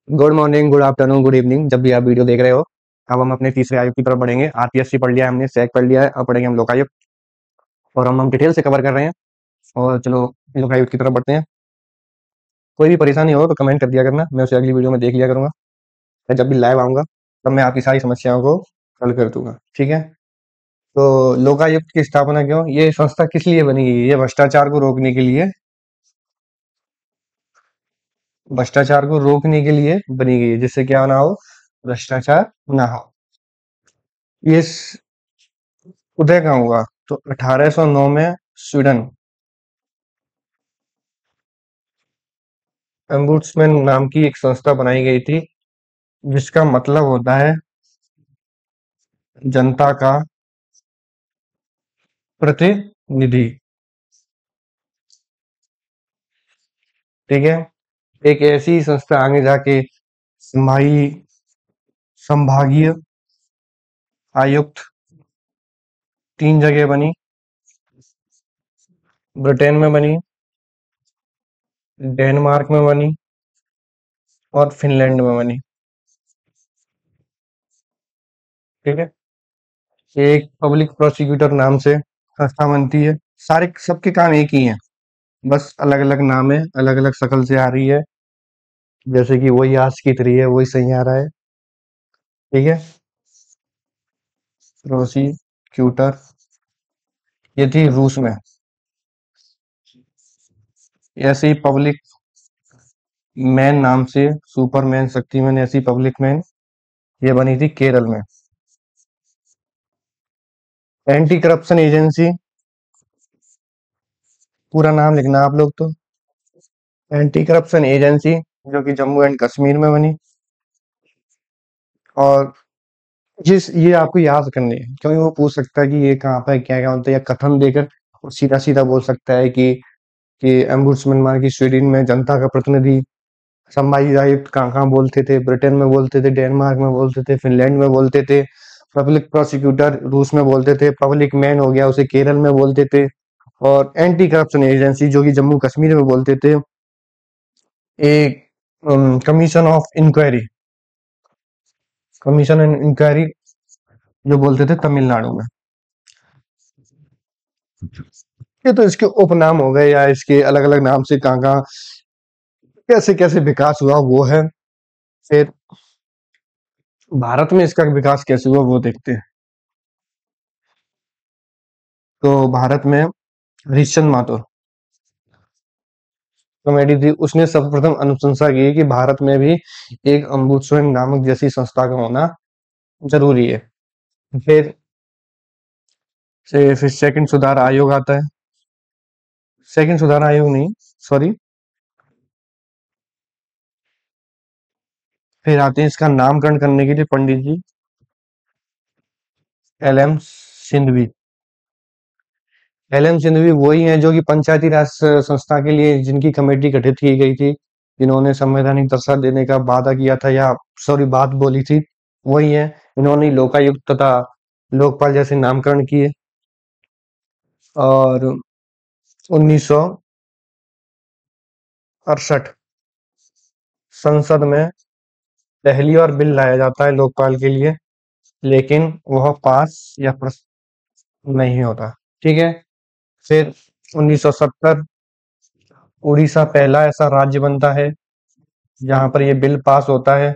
Good morning, good afternoon, good evening, जब भी आप वीडियो देख रहे हो। अब हम अपने तीसरे आयुक्त की तरफ बढ़ेंगे। आरपीएससी पढ़ लिया है हमने, सैक पढ़ लिया है, अब पढ़ेंगे हम लोकायुक्त। और हम डिटेल से कवर कर रहे हैं। और चलो लोकायुक्त की तरफ बढ़ते हैं। कोई भी परेशानी हो तो कमेंट कर दिया करना, मैं उसे अगली वीडियो में देख लिया करूंगा। मैं जब भी लाइव आऊंगा तब मैं आपकी सारी समस्याओं को हल कर दूंगा, ठीक है। तो लोकायुक्त की स्थापना क्यों, ये संस्था किस लिए बनी गई है? ये भ्रष्टाचार को रोकने के लिए, भ्रष्टाचार को रोकने के लिए बनी गई है, जिससे क्या ना हो, भ्रष्टाचार ना हो। ये उदय कहाँ हुआ? तो 1809 में स्वीडन, एम्बुड्समैन नाम की एक संस्था बनाई गई थी, जिसका मतलब होता है जनता का प्रतिनिधि, ठीक है। एक ऐसी संस्था आगे जाके संभाई संभागीय आयुक्त 3 जगह बनी। ब्रिटेन में बनी, डेनमार्क में बनी और फिनलैंड में बनी, ठीक है। एक पब्लिक प्रोसिक्यूटर नाम से संस्था बनती है। सारे सबके काम एक ही है, बस अलग अलग नाम है, अलग अलग शक्ल से आ रही है। जैसे कि वही आज की तरी है, वही सही आ रहा है, ठीक है। प्रोसिक्यूटर, ये थी रूस में। ऐसे ही पब्लिक मैन नाम से, सुपरमैन, शक्तिमैन, ऐसी पब्लिक मैन, ये बनी थी केरल में। एंटी करप्शन एजेंसी, पूरा नाम लिखना आप लोग तो, एंटी करप्शन एजेंसी, जो कि जम्मू एंड कश्मीर में बनी। और जिस ये आपको याद करनी है, क्योंकि वो पूछ सकता है कि ये कहाँ पर क्या क्या होता है, या कथन देकर वो सीधा सीधा बोल सकता है कि एम्बुड्समैन मान की स्वीडन में जनता का प्रतिनिधि, संभाजी आयुक्त कहाँ कहाँ बोलते थे, ब्रिटेन में बोलते थे, डेनमार्क में बोलते थे, फिनलैंड में बोलते थे। पब्लिक प्रोसिक्यूटर रूस में बोलते थे, पब्लिक मैन हो गया उसे केरल में बोलते थे। और एंटी करप्शन एजेंसी जो कि जम्मू कश्मीर में बोलते थे। एक commission of inquiry, commission and inquiry जो बोलते थे तमिलनाडु में। ये तो इसके उपनाम हो गए, या इसके अलग अलग नाम से कहाँ कहाँ कैसे कैसे विकास हुआ वो है। फिर भारत में इसका विकास कैसे हुआ वो देखते हैं। तो भारत में हरिश्चंद्र माथुर कॉमेडी थी, उसने सर्वप्रथम अनुशंसा की कि भारत में भी एक अम्बुड्समैन नामक जैसी संस्था का होना जरूरी है। फिर फिर सेकंड सुधार आयोग आता है। सेकंड सुधार आयोग नहीं, सॉरी। फिर आते हैं इसका नामकरण करने के लिए पंडित जी L M Singhvi. L M Singhvi वही हैं जो कि पंचायती राज संस्था के लिए जिनकी कमेटी गठित की गई थी, जिन्होंने संवैधानिक दर्जा देने का वादा किया था, या सॉरी बात बोली थी, वही है। इन्होंने लोकायुक्त तथा लोकपाल जैसे नामकरण किए। और 1968 संसद में पहली बार बिल लाया जाता है लोकपाल के लिए, लेकिन वह पास या नहीं होता, ठीक है। फिर 1970 उड़ीसा पहला ऐसा राज्य बनता है जहां पर यह बिल पास होता है,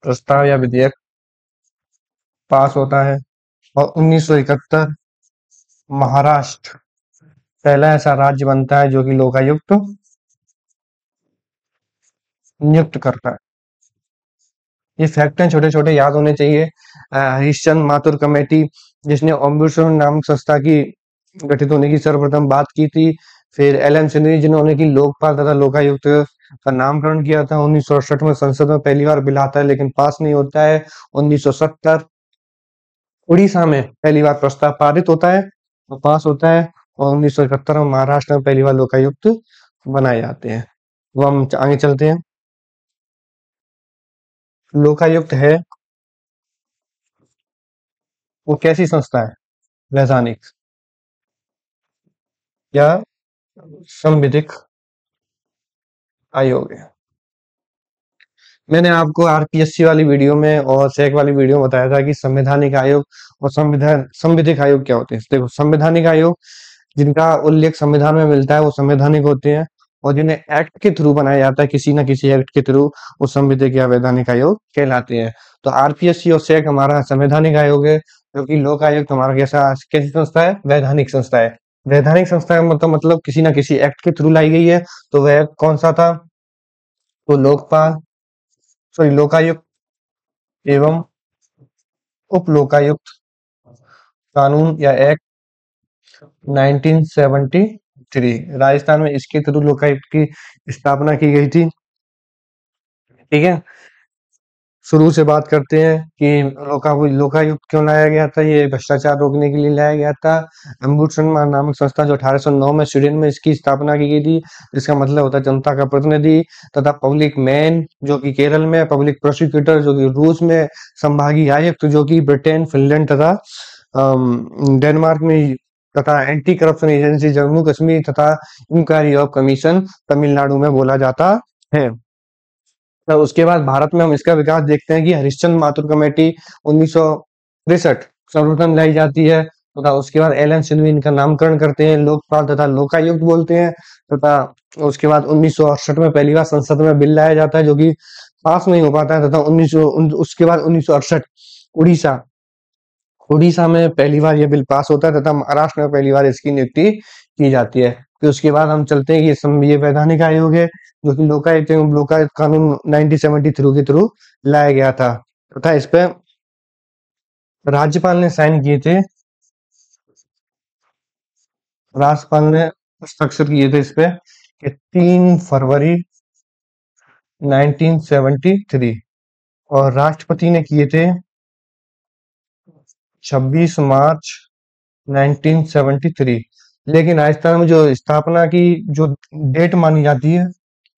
प्रस्ताव या विधेयक पास होता है। और 1971 महाराष्ट्र पहला ऐसा राज्य बनता है जो कि लोकायुक्त नियुक्त करता है। ये फैक्ट हैं, छोटे छोटे याद होने चाहिए। हरिश्चंद्र माथुर कमेटी, जिसने ओम्बुड्समैन नामक संस्था की गठित होने की सर्वप्रथम बात की थी। फिर एल एम सिंधवी जिन्होंने की लोकपाल तथा लोकायुक्त का नामकरण किया था। 1968 में संसद में पहली बार बिल आता है लेकिन पास नहीं होता है। 1970 उड़ीसा में पहली बार प्रस्ताव पारित होता है और पास होता है। और 1971 में महाराष्ट्र में पहली बार लोकायुक्त बनाए जाते हैं। वो हम आगे चलते हैं। लोकायुक्त है वो कैसी संस्था है? वैधानिक या संविधिक आयोग है। मैंने आपको आरपीएससी वाली वीडियो में और सैक वाली वीडियो में बताया था कि संवैधानिक आयोग और संविधिक आयोग क्या होते हैं। देखो, संवैधानिक आयोग जिनका उल्लेख संविधान में मिलता है वो संवैधानिक होते हैं, और जिन्हें एक्ट के थ्रू बनाया जाता है, किसी ना किसी एक्ट के थ्रू, वो संविधिक या वैधानिक आयोग कहलाते हैं। तो आरपीएससी और सैक हमारा संवैधानिक आयोग है, जबकि लोक आयोग हमारा कैसी संस्था है? वैधानिक संस्था है। वैधानिक संस्था का मतलब किसी ना किसी एक्ट के थ्रू लाई गई है। तो वह कौन सा था? तो लोकपाल, सॉरी, लोकायुक्त एवं उप लोकायुक्त कानून या एक्ट 1973, राजस्थान में इसके थ्रू लोकायुक्त की स्थापना की गई थी। ठीक है, शुरू से बात करते हैं कि लोकायुक्त क्यों लाया गया था। ये भ्रष्टाचार रोकने के लिए लाया गया था। अम्बुड्समान नामक संस्था जो 1809 में स्वीडन में इसकी स्थापना की गई थी, जिसका मतलब होता है जनता का प्रतिनिधि, तथा पब्लिक मैन जो कि केरल में, पब्लिक प्रोसिक्यूटर जो कि रूस में, संभागीय आयुक्त जो कि ब्रिटेन, फिनलैंड तथा डेनमार्क में, तथा anti corruption agency Jammu Kashmir, तथा इंक्वायरी ऑफ कमीशन तमिलनाडु में बोला जाता है। तो उसके बाद भारत में हम इसका विकास देखते हैं कि हरिश्चंद्र माथुर कमेटी 1963 सर्वप्रथम लाई जाती है, तथा उसके बाद एलन सिंघवी इनका नामकरण करते हैं, लोकपाल तथा लोकायुक्त बोलते हैं। तथा उसके बाद 1968 में पहली बार संसद में बिल लाया जाता है, जो कि पास नहीं हो पाता है। तथा उसके बाद 1968 उड़ीसा उड़ीसा में पहली बार यह बिल पास होता है, तथा महाराष्ट्र में पहली बार इसकी नियुक्ति की जाती है। फिर उसके बाद हम चलते हैं कि ये वैधानिक आयोग है, जो कि लोकायुक्त एवं लोकायुक्त कानून 1973 के थ्रू लाया गया था, तथा इस पे राज्यपाल ने साइन किए थे। राज्यपाल ने हस्ताक्षर किए थे इस पे कि 3 फरवरी 1973, और राष्ट्रपति ने किए थे 26 मार्च 1973। लेकिन राजस्थान में जो स्थापना की जो डेट मानी जाती है,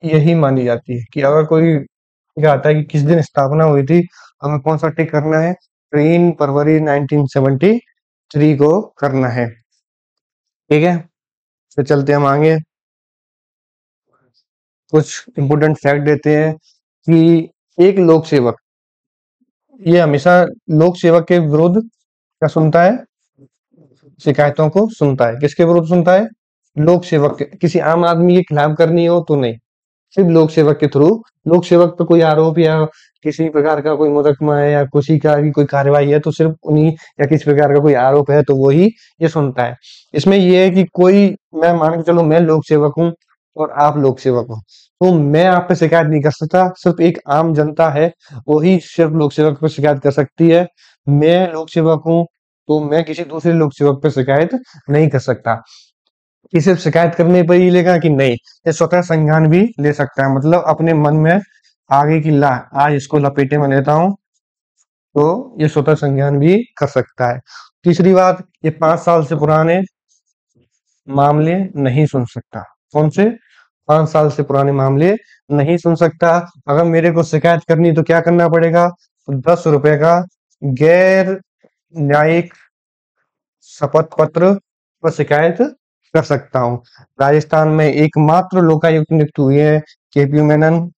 यही मानी जाती है कि अगर कोई क्या आता है कि किस दिन स्थापना हुई थी, हमें कौन सा टिक करना है? 3 फरवरी 1973 को करना है। ठीक है, तो चलते हम आगे, कुछ इंपोर्टेंट फैक्ट देते हैं कि एक लोक सेवक ये हमेशा लोक सेवक के विरुद्ध क्या सुनता है? शिकायतों को सुनता है। किसके विरुद्ध सुनता है? लोक सेवक के। किसी आम आदमी के खिलाफ करनी हो तो नहीं, सिर्फ लोक सेवक के थ्रू। लोक सेवक पे कोई आरोप या किसी प्रकार का कोई मुकदमा है या किसी का की कोई कार्रवाई है, तो सिर्फ उन्हीं, या किसी प्रकार का कोई आरोप है तो वो ही ये सुनता है। इसमें ये है कि कोई, मैं मान के चलो मैं लोक सेवक हूँ और आप लोक सेवक हो, तो मैं आप पे शिकायत नहीं कर सकता। सिर्फ एक आम जनता है, वही सिर्फ लोक सेवक पे शिकायत कर सकती है। मैं लोक सेवक हूँ, तो मैं किसी दूसरे लोक सेवक पे शिकायत नहीं कर सकता। कि सिर्फ शिकायत करने पर ही लेगा कि नहीं, ये स्वतः संज्ञान भी ले सकता है। मतलब अपने मन में आगे की ला आज इसको लपेटे में लेता हूँ, तो ये स्वतः संज्ञान भी कर सकता है। तीसरी बात, ये 5 साल से पुराने मामले नहीं सुन सकता। कौन से? 5 साल से पुराने मामले नहीं सुन सकता। अगर मेरे को शिकायत करनी तो क्या करना पड़ेगा? तो 10 रुपए का गैर न्यायिक शपथ पत्र पर शिकायत कर सकता हूँ। राजस्थान में एकमात्र लोकायुक्त नियुक्त हुए हैं केपी मेनन।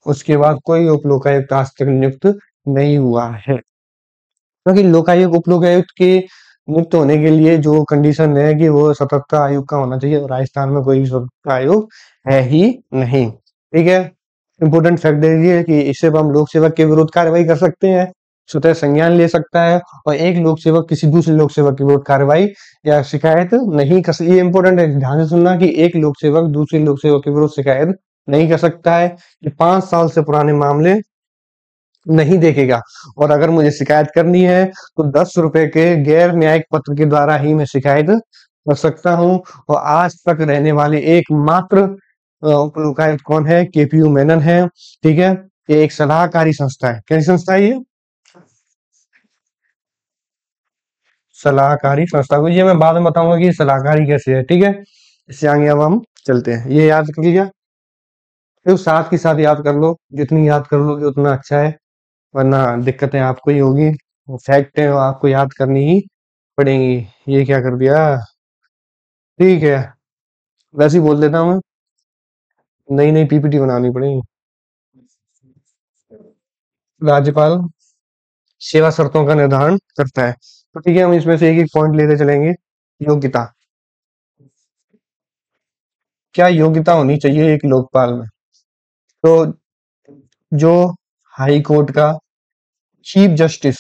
उसके बाद कोई उप लोकायुक्त आज तक नियुक्त नहीं हुआ है, क्योंकि लोकायुक्त उप लोकायुक्त के नियुक्त होने के लिए जो कंडीशन है कि वो सतर्कता आयोग का होना चाहिए, और राजस्थान में कोई सतर्कता आयोग है ही नहीं। ठीक है, इंपोर्टेंट फैक्ट ये है कि इससे हम लोक सेवक के विरुद्ध कार्रवाई कर सकते हैं, स्वतः संज्ञान ले सकता है, और एक लोक सेवक किसी दूसरे लोक सेवक के विरुद्ध कार्रवाई या शिकायत नहीं कर सकता। ये इंपॉर्टेंट है, ध्यान से सुनना कि एक लोक सेवक दूसरे लोक सेवक के विरुद्ध शिकायत नहीं कर सकता है। ये 5 साल से पुराने मामले नहीं देखेगा, और अगर मुझे शिकायत करनी है तो 10 रुपए के गैर न्यायिक पत्र के द्वारा ही मैं शिकायत कर सकता हूँ। और आज तक रहने वाले एकमात्र उप लोकायुक्त कौन है? केपीयू मेनन है। ठीक है, ये एक सलाहकारी संस्था है। कैसी संस्था है ये? सलाहकारी संस्था को ये मैं बाद में बताऊंगा कि सलाहकारी कैसे है। ठीक है, इससे आगे अब हम चलते हैं। ये याद कर लिया, फिर साथ के साथ याद कर लो, जितनी याद कर लोगे उतना अच्छा है, वरना दिक्कतें आपको ही होगी। वो फैक्ट है, वो आपको याद करनी ही पड़ेंगी। ये क्या कर दिया? ठीक है, वैसे ही बोल देता हूँ मैं, नई नई पीपीटी बनानी पड़ेगी। राज्यपाल सेवा शर्तों का निर्धारण करता है। तो ठीक है, हम इसमें से एक एक पॉइंट लेते चलेंगे। योग्यता, क्या योग्यता होनी चाहिए एक लोकपाल में? तो जो हाई कोर्ट का चीफ जस्टिस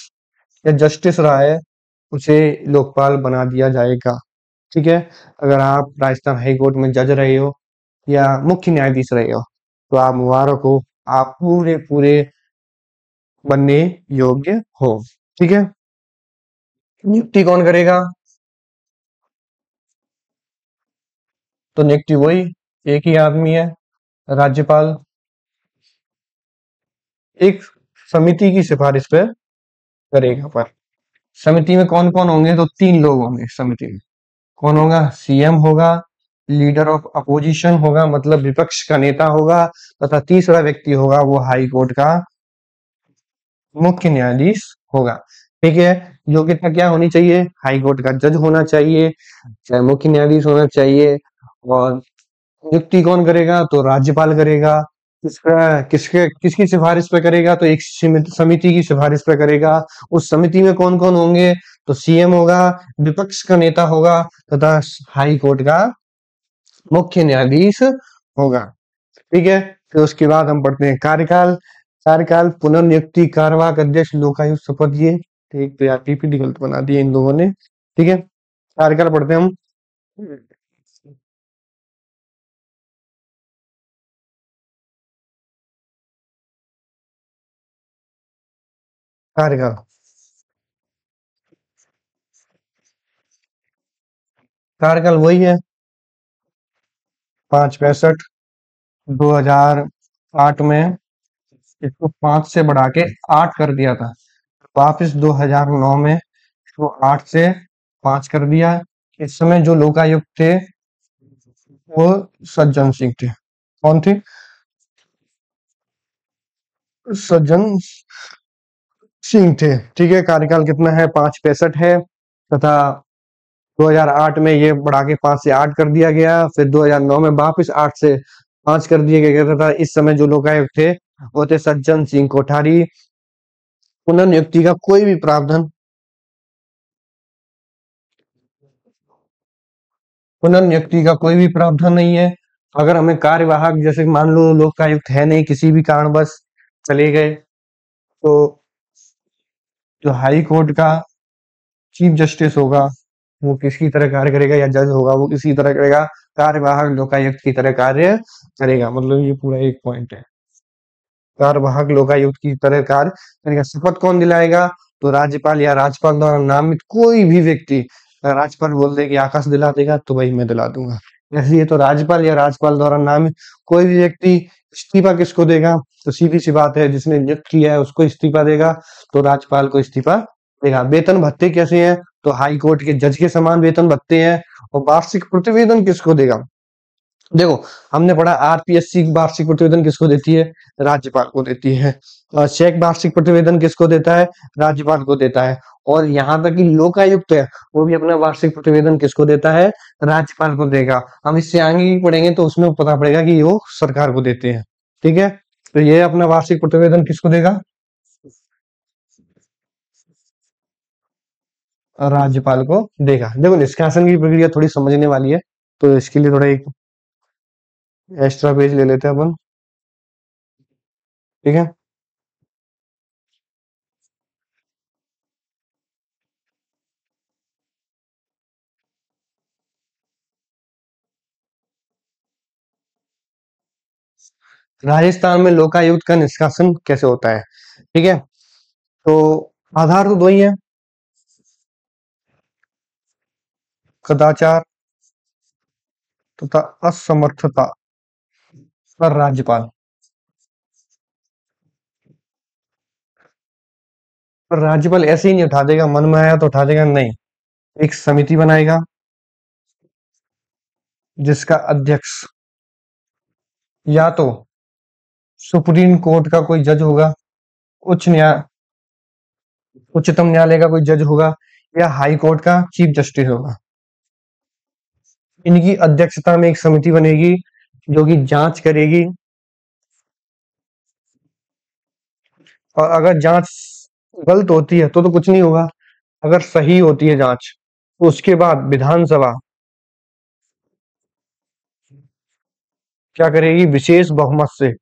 या जस्टिस रहा है, उसे लोकपाल बना दिया जाएगा। ठीक है, अगर आप राजस्थान हाई कोर्ट में जज रहे हो या मुख्य न्यायाधीश रहे हो, तो आप मुबारक हो, आप पूरे पूरे बनने योग्य हो। ठीक है, नियुक्ति कौन करेगा? तो नियुक्ति वही एक ही आदमी है, राज्यपाल। एक समिति की सिफारिश पे करेगा। पर समिति में कौन कौन होंगे? तो 3 लोग होंगे समिति में। कौन होगा? सीएम होगा, लीडर ऑफ अपोजिशन होगा मतलब विपक्ष का नेता होगा, तथा तीसरा व्यक्ति होगा वो हाई कोर्ट का मुख्य न्यायाधीश होगा। ठीक है, योग्यता क्या होनी चाहिए? हाई कोर्ट का जज होना चाहिए, चाहे मुख्य न्यायाधीश होना चाहिए। और नियुक्ति कौन करेगा? तो राज्यपाल करेगा। किसकी सिफारिश पे करेगा? तो एक समिति की सिफारिश पे करेगा। उस समिति में कौन कौन होंगे? तो सीएम होगा, विपक्ष का नेता होगा, तथा हाई कोर्ट का मुख्य न्यायाधीश होगा। ठीक है, फिर उसके बाद हम पढ़ते हैं कार्यकाल। कार्यकाल, पुनर्नियुक्ति, कार्यवाहक अध्यक्ष, लोकायुक्त, शपथ। ये एक तो यार पीपीटी गलत बना दी है इन लोगों ने। ठीक है, कार्यकाल पढ़ते हैं हम। कार्यकाल, कार्यकाल वही है 565। 2008 में इसको 5 से बढ़ा के 8 कर दिया था। वापिस 2009 में इसको 8 से 5 कर दिया। इस समय जो लोकायुक्त थे वो सज्जन सिंह थे। कौन थे? सज्जन सिंह थे। ठीक है, कार्यकाल कितना है? 565 है। तथा 2008 में ये बढ़ा के 5 से 8 कर दिया गया। फिर 2009 में वापस 8 से 5 कर दिया गया था। इस समय जो लोकायुक्त थे वो थे सज्जन सिंह कोठारी। पुनर्नियुक्ति का कोई भी प्रावधान, पुनर्नियुक्ति का कोई भी प्रावधान नहीं है। अगर हमें कार्यवाहक, जैसे मान लो लोकायुक्त है नहीं, किसी भी कारणवश चले गए, तो जो हाई कोर्ट का चीफ जस्टिस होगा वो किसकी तरह कार्य करेगा, या जज होगा वो किसी तरह करेगा? कार्यवाहक लोकायुक्त की तरह कार्य करेगा। मतलब ये पूरा एक पॉइंट है, कार्यवाहक लोकायुक्त की तरह कार्य करेगा। शपथ कौन दिलाएगा? तो राज्यपाल या राज्यपाल द्वारा नामित कोई भी व्यक्ति। अगर राज्यपाल बोल दे कि आकाश दिला देगा तो भाई मैं दिला दूंगा, इसलिए तो राज्यपाल या राज्यपाल द्वारा नामित कोई भी व्यक्ति। इस्तीफा किसको देगा? तो सीधी सी बात है, जिसने नियुक्त किया है उसको इस्तीफा देगा, तो राज्यपाल को इस्तीफा देगा। वेतन भत्ते कैसे हैं? तो हाई कोर्ट के जज के समान वेतन भत्ते हैं। और वार्षिक प्रतिवेदन किसको देगा? देखो, हमने पढ़ा आरपीएससी वार्षिक प्रतिवेदन किसको देती है? राज्यपाल को देती है। चेक वार्षिक प्रतिवेदन किसको देता है? राज्यपाल को देता है। और यहाँ तक कि लोकायुक्त है वो भी अपना वार्षिक प्रतिवेदन किसको देता है? राज्यपाल को देगा। हम इससे आगे ही पढ़ेंगे तो उसमें पता पड़ेगा कि वो सरकार को देते हैं। ठीक है, तो ये अपना वार्षिक प्रतिवेदन किसको देगा? राज्यपाल को देगा। देखो, निष्कासन की प्रक्रिया थोड़ी समझने वाली है, तो इसके लिए थोड़ा एक एक्स्ट्रा पेज ले लेते हैं अपन। ठीक है, राजस्थान में लोकायुक्त का निष्कासन कैसे होता है? ठीक है, तो आधार तो दो ही है, कदाचार तथा असमर्थता पर राज्यपाल। पर राज्यपाल ऐसे ही नहीं उठा देगा, मन में आया तो उठा देगा, नहीं। एक समिति बनाएगा जिसका अध्यक्ष या तो सुप्रीम कोर्ट का कोई जज होगा, उच्च न्याय उच्चतम न्यायालय का कोई जज होगा, या हाई कोर्ट का चीफ जस्टिस होगा। इनकी अध्यक्षता में एक समिति बनेगी जो कि जांच करेगी और अगर जांच गलत होती है तो कुछ नहीं होगा। अगर सही होती है जांच तो उसके बाद विधानसभा क्या करेगी, विशेष बहुमत से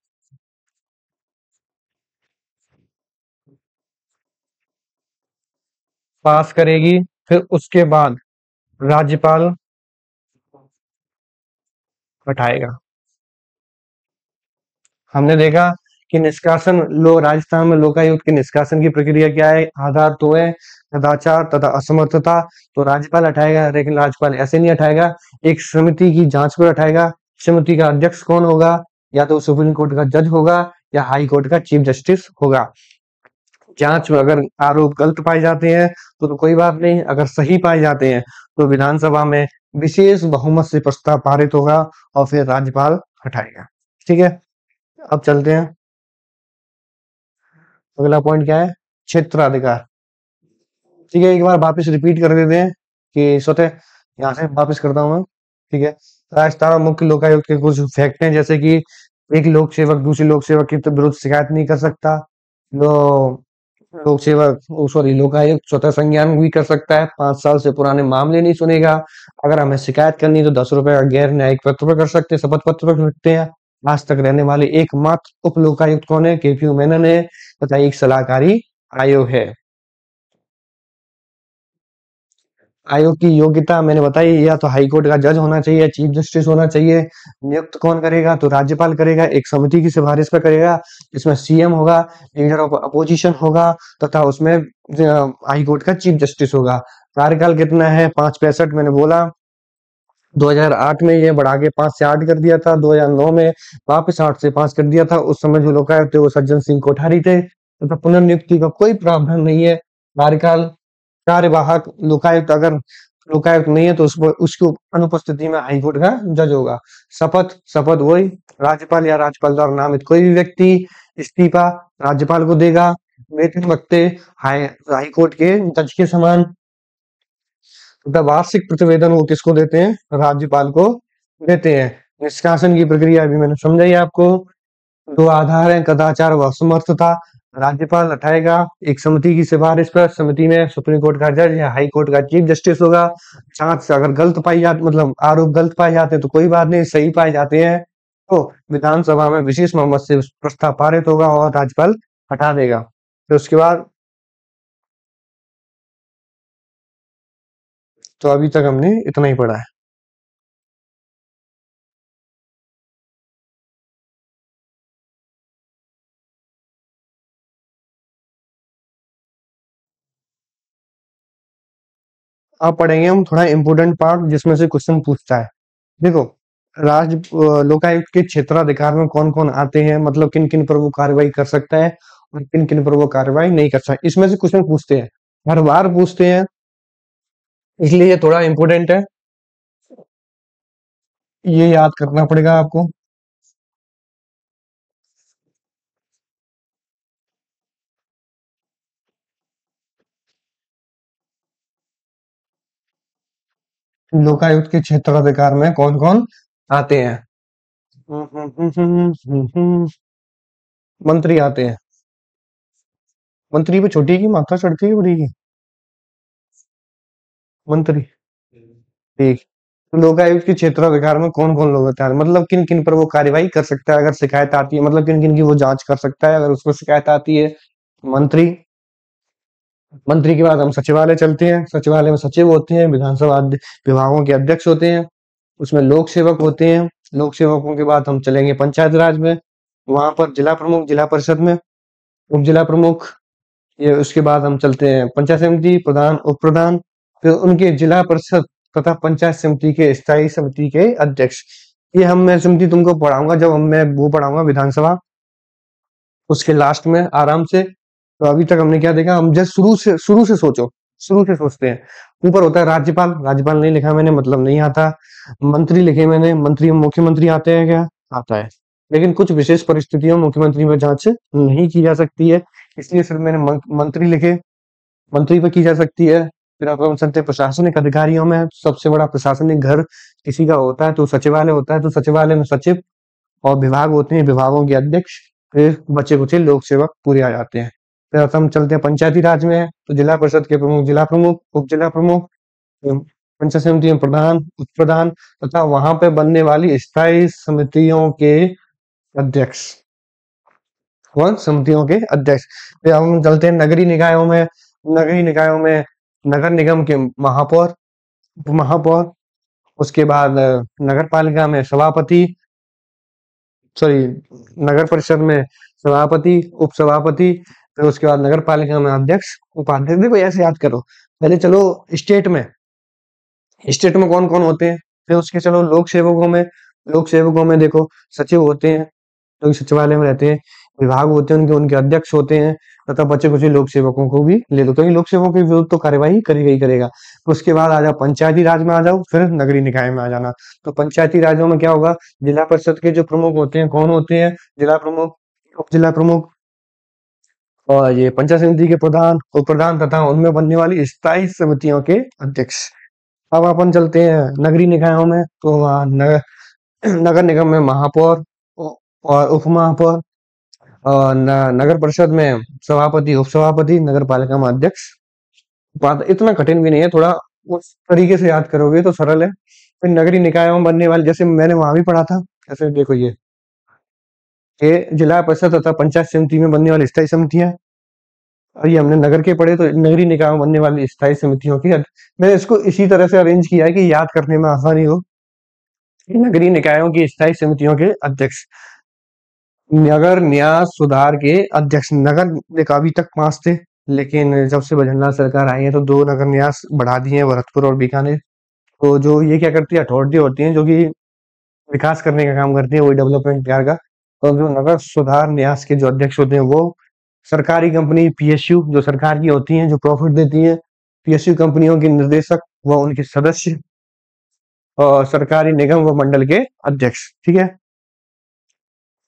पास करेगी। फिर उसके बाद राज्यपाल हटाएगा। हमने देखा कि निष्कासन लो राजस्थान में लोकायुक्त के निष्कासन की प्रक्रिया क्या है, आधार तो है कदाचार तथा असमर्थता। तो राज्यपाल हटाएगा, लेकिन राज्यपाल ऐसे नहीं हटाएगा, एक समिति की जांच पर हटाएगा। समिति का अध्यक्ष कौन होगा, या तो सुप्रीम कोर्ट का जज होगा या हाई कोर्ट का चीफ जस्टिस होगा। जांच में अगर आरोप गलत पाए जाते हैं तो कोई बात नहीं, अगर सही पाए जाते हैं तो विधानसभा में विशेष बहुमत से प्रस्ताव पारित होगा और फिर राज्यपाल हटाएगा। ठीक है, अब चलते हैं। अगला पॉइंट क्या है, क्षेत्राधिकार। ठीक है, एक बार वापस रिपीट कर देते हैं कि स्वतः यहाँ से वापस करता हूँ मैं। ठीक है, राजस्थान में मुख्य लोकायुक्त के कुछ फैक्ट हैं, जैसे कि एक लोक सेवक दूसरे लोक सेवक के तो विरुद्ध शिकायत नहीं कर सकता। लो लोक सेवक सॉरी लोकायुक्त स्वतः संज्ञान भी कर सकता है, 5 साल से पुराने मामले नहीं सुनेगा। अगर हमें शिकायत करनी है तो 10 रुपए का गैर न्यायिक पत्र पर कर सकते हैं, शपथ पत्र पर सकते हैं। आज तक रहने वाले एकमात्र उप लोकायुक्त कौन है, केपी मेनन है, तथा एक सलाहकारी आयोग है। आयोग की योग्यता मैंने बताई, या तो हाई कोर्ट का जज होना चाहिए, चीफ जस्टिस होना चाहिए। नियुक्त कौन करेगा, तो राज्यपाल करेगा, एक समिति की सिफारिश पर करेगा, जिसमें सीएम होगा, लीडर ऑफ अपोजिशन होगा, तथा उसमें हाई कोर्ट का चीफ जस्टिस होगा। कार्यकाल कितना है, 5 65 मैंने बोला। 2008 में ये बढ़ा के 5 से 8 कर दिया था, 2009 में वापस 8 से 5 कर दिया था। उस समय जो लोकायुक्त थे वो सज्जन सिंह कोठारी थे, तथा पुनर्नियुक्ति का कोई प्रावधान नहीं है। कार्यकाल कार्यवाहक लोकायुक्त अगर लोकायुक्त नहीं है तो उसकी अनुपस्थिति में हाईकोर्ट का जज होगा। शपथ शपथ वही राज्यपाल या राज्यपाल द्वारा नामित कोई भी व्यक्ति इस्तीफा राज्यपाल को देगा। वेतन भत्ते हाईकोर्ट के जज के समान। तथा वार्षिक प्रतिवेदन वो किसको देते हैं, राज्यपाल को देते हैं। निष्कासन की प्रक्रिया भी मैंने समझाई आपको। दो आधार हैं, कदाचार व असमर्थता। राज्यपाल हटाएगा, एक समिति की सिफारिश पर, समिति में सुप्रीम कोर्ट का जज या हाई कोर्ट का चीफ जस्टिस होगा। जांच से अगर गलत पाई जाती, मतलब आरोप गलत पाए जाते हैं तो कोई बात नहीं, सही पाए जाते हैं तो विधानसभा में विशेष बहुमत से प्रस्ताव पारित होगा और राज्यपाल हटा देगा। फिर उसके बाद तो अभी तक हमने इतना ही पढ़ा है। अब पढ़ेंगे हम थोड़ा इंपोर्टेंट पार्ट जिसमें से क्वेश्चन पूछता है। देखो, लोकायुक्त के क्षेत्राधिकार में कौन कौन आते हैं, मतलब किन किन पर वो कार्रवाई कर सकता है और किन किन पर वो कार्रवाई नहीं कर सकता, इसमें से क्वेश्चन पूछते हैं, हर बार पूछते हैं, इसलिए ये थोड़ा इंपोर्टेंट है, ये याद करना पड़ेगा आपको। लोकायुक्त के क्षेत्राधिकार में कौन कौन आते हैं। मंत्री आते हैं। मंत्री पे छोटी की मात्रा चढ़ती है बड़ी की, मंत्री। ठीक। तो लोकायुक्त के क्षेत्राधिकार में कौन कौन लोग होते हैं, मतलब किन किन पर वो कार्यवाही कर सकता है अगर शिकायत आती है, मतलब किन किन की वो जांच कर सकता है अगर उसको शिकायत आती है। मंत्री, मंत्री के बाद हम सचिवालय चलते हैं। सचिवालय में सचिव होते हैं, विधानसभा विभागों के अध्यक्ष होते हैं, उसमें लोक सेवक होते हैं। लोक सेवकों के बाद हम चलेंगे पंचायत राज में, वहां पर जिला प्रमुख, जिला परिषद में उप जिला प्रमुख। ये उसके बाद हम चलते हैं पंचायत समिति प्रधान, उप प्रधान, फिर उनके जिला परिषद तथा पंचायत समिति के स्थायी समिति के अध्यक्ष। ये हम मैं समिति तुमको पढ़ाऊंगा जब मैं वो पढ़ाऊंगा विधानसभा, उसके लास्ट में आराम से। तो अभी तक हमने क्या देखा, हम जस्ट शुरू से सोचो, शुरू से सोचते हैं। ऊपर होता है राज्यपाल, राज्यपाल नहीं लिखा मैंने, मतलब नहीं आता। मंत्री लिखे मैंने, मंत्री मुख्यमंत्री आते हैं क्या, आता है, लेकिन कुछ विशेष परिस्थितियों में मुख्यमंत्री में जांच नहीं की जा सकती है, इसलिए सिर्फ मैंने मंत्री लिखे। मंत्री पे की जा सकती है। फिर आप हम चलते हैं प्रशासनिक अधिकारियों में, सबसे बड़ा प्रशासनिक घर किसी का होता है तो सचिवालय होता है, तो सचिवालय में सचिव और विभाग होते हैं, विभागों के अध्यक्ष, फिर बचे कुचे लोक सेवक पूरे आ जाते हैं। फिर हम चलते हैं पंचायती राज में, तो जिला परिषद के प्रमुख, जिला प्रमुख, उप जिला प्रमुख, पंचायत समिति में प्रधान, उप प्रधान तथा वहां पे बनने वाली स्थायी समितियों के अध्यक्ष, कौन, समितियों के अध्यक्ष। फिर हम चलते हैं नगरीय निकायों में, नगरीय निकायों में नगर निगम के महापौर, उप महापौर, उसके बाद नगर पालिका में सभापति, सॉरी नगर परिषद में सभापति, उप सभापति, फिर उसके बाद नगर पालिका में अध्यक्ष, उपाध्यक्ष। देखो ऐसे याद करो, पहले चलो स्टेट में, स्टेट में कौन कौन होते हैं, फिर उसके चलो लोक सेवकों में, लोक सेवकों में देखो सचिव होते हैं जो सचिवालय में रहते हैं, विभाग होते हैं उनके, उनके अध्यक्ष होते हैं, तथा बचे कुछ लोक सेवकों को भी ले लो, क्योंकि लोक सेवकों के विरुद्ध तो कार्यवाही करेगा ही करेगा। तो उसके बाद आ जाओ पंचायती राज में आ जाओ, फिर नगरीय निकाय में आ जाना। तो पंचायती राज्यों में क्या होगा, जिला परिषद के जो प्रमुख होते हैं कौन होते हैं, जिला प्रमुख, उप जिला प्रमुख, और ये पंचायत समिति के प्रधान, उप प्रधान तथा उनमें बनने वाली स्थायी समितियों के अध्यक्ष। अब अपन चलते हैं नगरीय निकायों में, तो वहाँ नगर निगम में महापौर और उप महापौर, और नगर परिषद में सभापति, उप सभापति, नगर पालिका में अध्यक्ष। बात इतना कठिन भी नहीं है, थोड़ा उस तरीके से याद करोगे तो सरल है। फिर नगरीय निकायों में बनने वाले, जैसे मैंने वहां भी पढ़ा था, ऐसे देखो ये जिला परिषद तथा पंचायत समिति में बनने वाली स्थायी समितियां, और ये हमने नगर के पढ़े, तो नगरीय निकाय में बनने वाली स्थायी समितियों की मैंने इसको इसी तरह से अरेंज किया है कि याद करने में आसानी हो। नगरीय निकायों की स्थायी समितियों के अध्यक्ष, नगर न्यास सुधार के अध्यक्ष, नगर निकाय अभी तक 5 थे, लेकिन जब से भजनलाल सरकार आई है तो 2 नगर न्यास बढ़ा दिए हैं, भरतपुर और बीकानेर। तो जो ये क्या करती है, अथॉरिटी होती है जो कि विकास करने का काम करती है, वही डेवलपमेंट बिहार का। तो जो नगर सुधार न्यास के जो अध्यक्ष होते हैं वो सरकारी कंपनी पीएसयू जो सरकार की होती हैं, जो प्रॉफिट देती हैं, पीएसयू कंपनियों के निर्देशक व उनके सदस्य, और सरकारी निगम व मंडल के अध्यक्ष। ठीक है,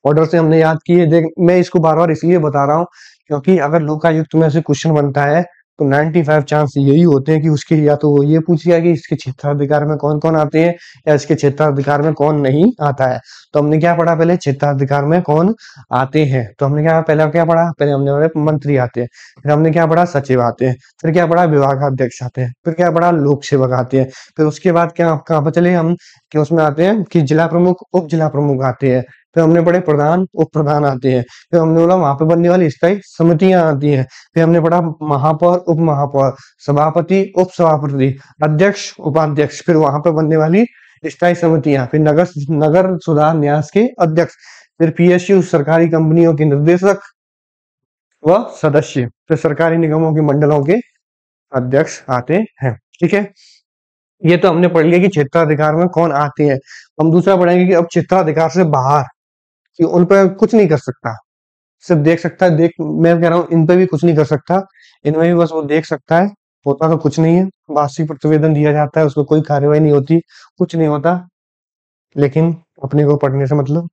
ऑर्डर से हमने याद किए। देख मैं इसको बार बार इसलिए बता रहा हूँ क्योंकि अगर लोकायुक्त में से क्वेश्चन बनता है तो 95 चांस यही होते हैं कि उसके या तो वो ये पूछेगा कि इसके क्षेत्राधिकार में कौन कौन आते हैं या इसके क्षेत्राधिकार में कौन नहीं आता है। तो हमने क्या पढ़ा, पहले क्षेत्राधिकार में कौन आते हैं, तो हमने क्या पहले क्या पढ़ा, पहले हमने पढ़ा मंत्री आते हैं, फिर हमने क्या पढ़ा, सचिव आते हैं, फिर क्या पढ़ा, विभागाध्यक्ष आते हैं, फिर क्या पढ़ा, लोक सेवक आते हैं, फिर उसके बाद क्या कहाँ पर चले हम कि उसमें आते हैं कि जिला प्रमुख, उप जिला प्रमुख आते हैं, फिर हमने पढ़े प्रधान, उप प्रधान आते हैं, फिर हमने बोला वहां पे बनने वाली स्थायी समितियां आती हैं, फिर हमने पढ़ा महापौर, उप महापौर, सभापति, उप सभापति, अध्यक्ष, उपाध्यक्ष, फिर वहां पे बनने वाली स्थायी समितियां, फिर नगर सुधार न्यास के अध्यक्ष, फिर पीएसयू सरकारी कंपनियों के निर्देशक व सदस्य, फिर सरकारी निगमों के मंडलों के अध्यक्ष आते हैं। ठीक है, ये तो हमने पढ़ लिया कि क्षेत्राधिकार में कौन आते हैं। हम दूसरा पढ़ेंगे कि अब क्षेत्राधिकार से बाहर कि उन पर कुछ नहीं कर सकता, सिर्फ देख सकता है। देख मैं कह रहा हूँ इन पे भी कुछ नहीं कर सकता, इनमें भी बस वो देख सकता है, होता तो कुछ नहीं है। वार्षिक प्रतिवेदन दिया जाता है, उसको कोई कार्यवाही नहीं होती, कुछ नहीं होता, लेकिन अपने को पढ़ने से मतलब